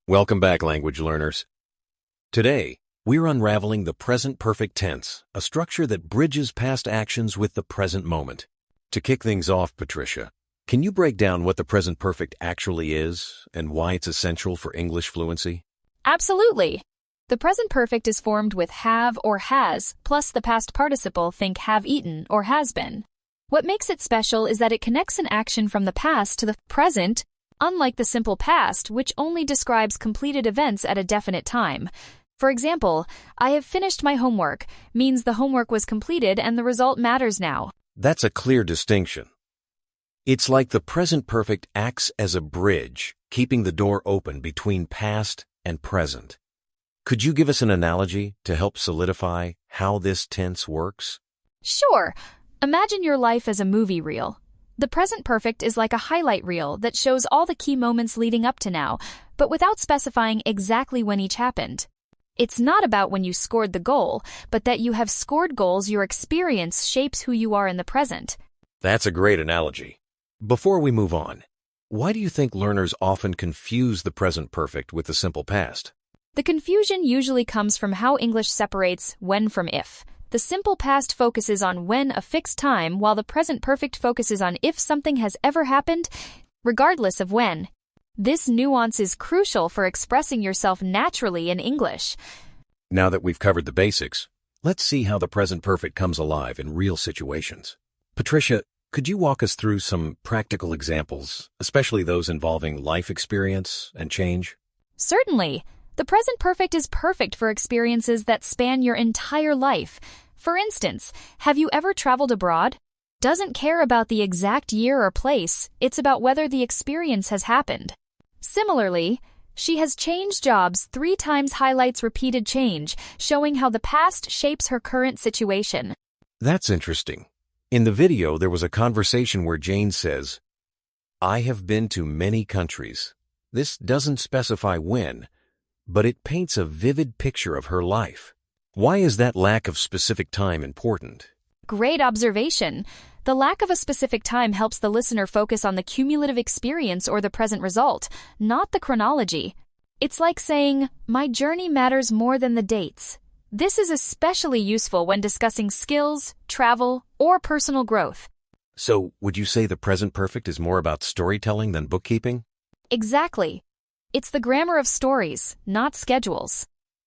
Welcome back, language learners. Today, we're unraveling the present perfect tense, a structure that bridges past actions with the present moment. To kick things off, Patricia, can you break down what the present perfect actually is and why it's essential for English fluency? Absolutely. The present perfect is formed with have or has, plus the past participle, think have eaten or has been. What makes it special is that it connects an action from the past to the present, unlike the simple past, which only describes completed events at a definite time. For example, I have finished my homework means the homework was completed and the result matters now. That's a clear distinction. It's like the present perfect acts as a bridge, keeping the door open between past and present. Could you give us an analogy to help solidify how this tense works? Sure. Imagine your life as a movie reel. The present perfect is like a highlight reel that shows all the key moments leading up to now, but without specifying exactly when each happened. It's not about when you scored the goal, but that you have scored goals. Your experience shapes who you are in the present. That's a great analogy. Before we move on, why do you think learners often confuse the present perfect with the simple past? The confusion usually comes from how English separates when from if. The simple past focuses on when, a fixed time, while the present perfect focuses on if something has ever happened, regardless of when. This nuance is crucial for expressing yourself naturally in English. Now that we've covered the basics, let's see how the present perfect comes alive in real situations. Patricia, could you walk us through some practical examples, especially those involving life experience and change? Certainly. The present perfect is perfect for experiences that span your entire life. For instance, have you ever traveled abroad? Doesn't care about the exact year or place, it's about whether the experience has happened. Similarly, she has changed jobs 3 times highlights repeated change, showing how the past shapes her current situation. That's interesting. In the video, there was a conversation where Jane says, "I have been to many countries." This doesn't specify when, but it paints a vivid picture of her life. Why is that lack of specific time important? Great observation. The lack of a specific time helps the listener focus on the cumulative experience or the present result, not the chronology. It's like saying, my journey matters more than the dates. This is especially useful when discussing skills, travel, or personal growth. So, would you say the present perfect is more about storytelling than bookkeeping? Exactly. It's the grammar of stories, not schedules.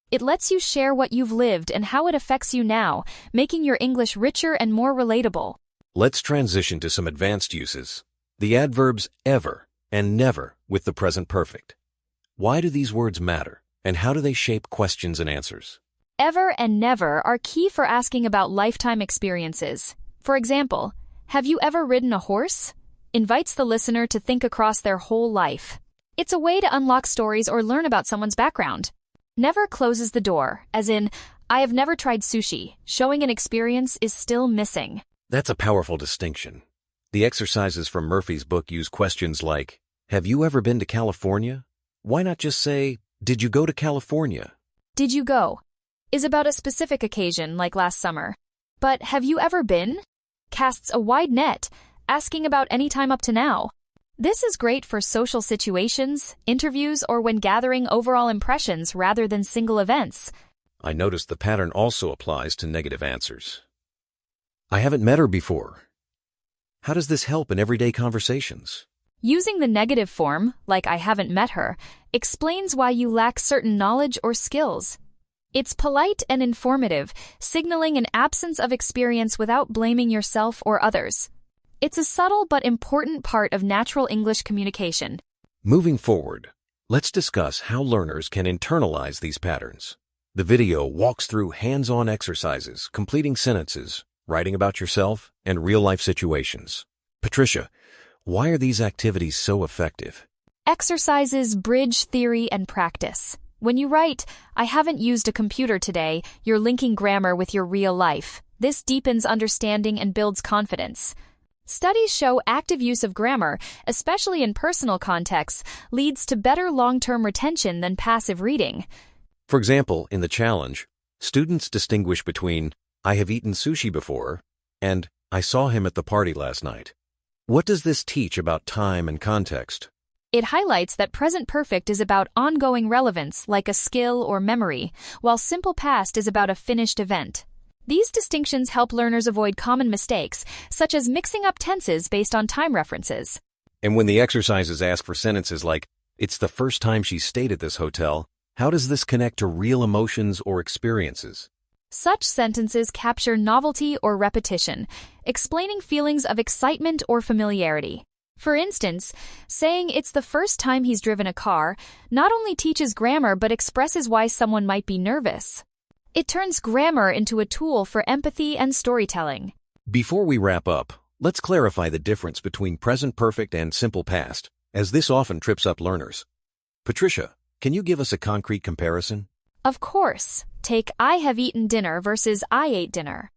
It lets you share what you've lived and how it affects you now, making your English richer and more relatable. Let's transition to some advanced uses. The adverbs ever and never with the present perfect. Why do these words matter, and how do they shape questions and answers? Ever and never are key for asking about lifetime experiences. For example, have you ever ridden a horse? Invites the listener to think across their whole life. It's a way to unlock stories or learn about someone's background. Never closes the door, as in, I have never tried sushi, showing an experience is still missing. That's a powerful distinction. The exercises from Murphy's book use questions like, have you ever been to California? Why not just say, did you go to California? Did you go? Is about a specific occasion like last summer. But have you ever been? Casts a wide net, asking about any time up to now. This is great for social situations, interviews, or when gathering overall impressions rather than single events. I noticed the pattern also applies to negative answers. I haven't met her before. How does this help in everyday conversations? Using the negative form, like I haven't met her, explains why you lack certain knowledge or skills. It's polite and informative, signaling an absence of experience without blaming yourself or others. It's a subtle but important part of natural English communication. Moving forward, let's discuss how learners can internalize these patterns. The video walks through hands-on exercises, completing sentences, writing about yourself, and real-life situations. Patricia, why are these activities so effective? Exercises bridge theory and practice. When you write, I haven't used a computer today, you're linking grammar with your real life. This deepens understanding and builds confidence. Studies show active use of grammar, especially in personal contexts, leads to better long-term retention than passive reading. For example, in the challenge, students distinguish between I have eaten sushi before and I saw him at the party last night. What does this teach about time and context? It highlights that present perfect is about ongoing relevance like a skill or memory, while simple past is about a finished event. These distinctions help learners avoid common mistakes, such as mixing up tenses based on time references. And when the exercises ask for sentences like, "It's the first time she stayed at this hotel," how does this connect to real emotions or experiences? Such sentences capture novelty or repetition, explaining feelings of excitement or familiarity. For instance, saying it's the first time he's driven a car not only teaches grammar but expresses why someone might be nervous. It turns grammar into a tool for empathy and storytelling. Before we wrap up, let's clarify the difference between present perfect and simple past, as this often trips up learners. Patricia, can you give us a concrete comparison? Of course, take I have eaten dinner versus I ate dinner.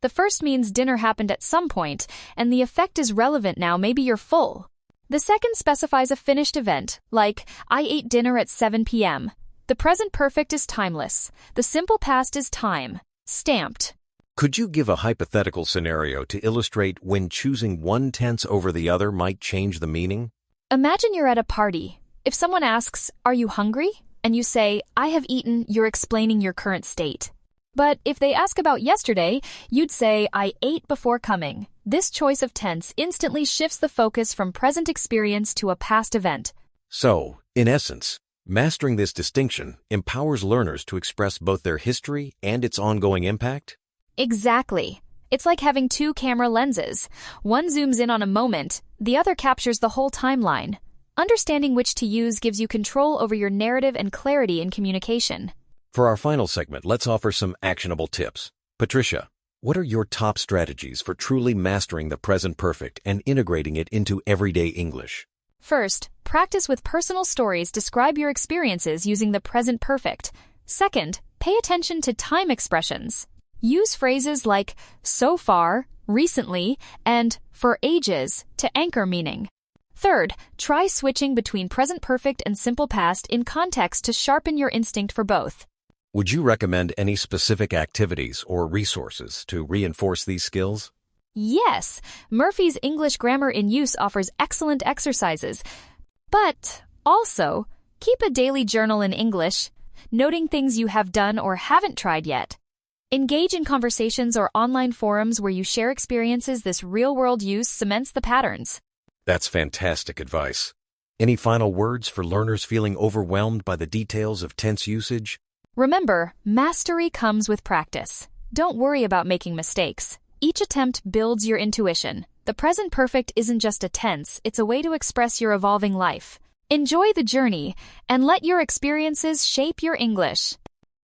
The first means dinner happened at some point, and the effect is relevant now, maybe you're full. The second specifies a finished event, like I ate dinner at 7 p.m. The present perfect is timeless. The simple past is time, stamped. Could you give a hypothetical scenario to illustrate when choosing one tense over the other might change the meaning? Imagine you're at a party. If someone asks, "Are you hungry?" and you say, "I have eaten," you're explaining your current state. But if they ask about yesterday, you'd say, "I ate before coming." This choice of tense instantly shifts the focus from present experience to a past event. So, in essence, mastering this distinction empowers learners to express both their history and its ongoing impact? Exactly. It's like having two camera lenses. One zooms in on a moment, the other captures the whole timeline. Understanding which to use gives you control over your narrative and clarity in communication. For our final segment, let's offer some actionable tips. Patricia, what are your top strategies for truly mastering the present perfect and integrating it into everyday English? First, practice with personal stories. Describe your experiences using the present perfect. Second, pay attention to time expressions. Use phrases like so far, recently, and for ages to anchor meaning. Third, try switching between present perfect and simple past in context to sharpen your instinct for both. Would you recommend any specific activities or resources to reinforce these skills? Yes, Murphy's English Grammar in Use offers excellent exercises. But also, keep a daily journal in English, noting things you have done or haven't tried yet. Engage in conversations or online forums where you share experiences. This real-world use cements the patterns. That's fantastic advice. Any final words for learners feeling overwhelmed by the details of tense usage? Remember, mastery comes with practice. Don't worry about making mistakes. Each attempt builds your intuition. The present perfect isn't just a tense, it's a way to express your evolving life. Enjoy the journey and let your experiences shape your English.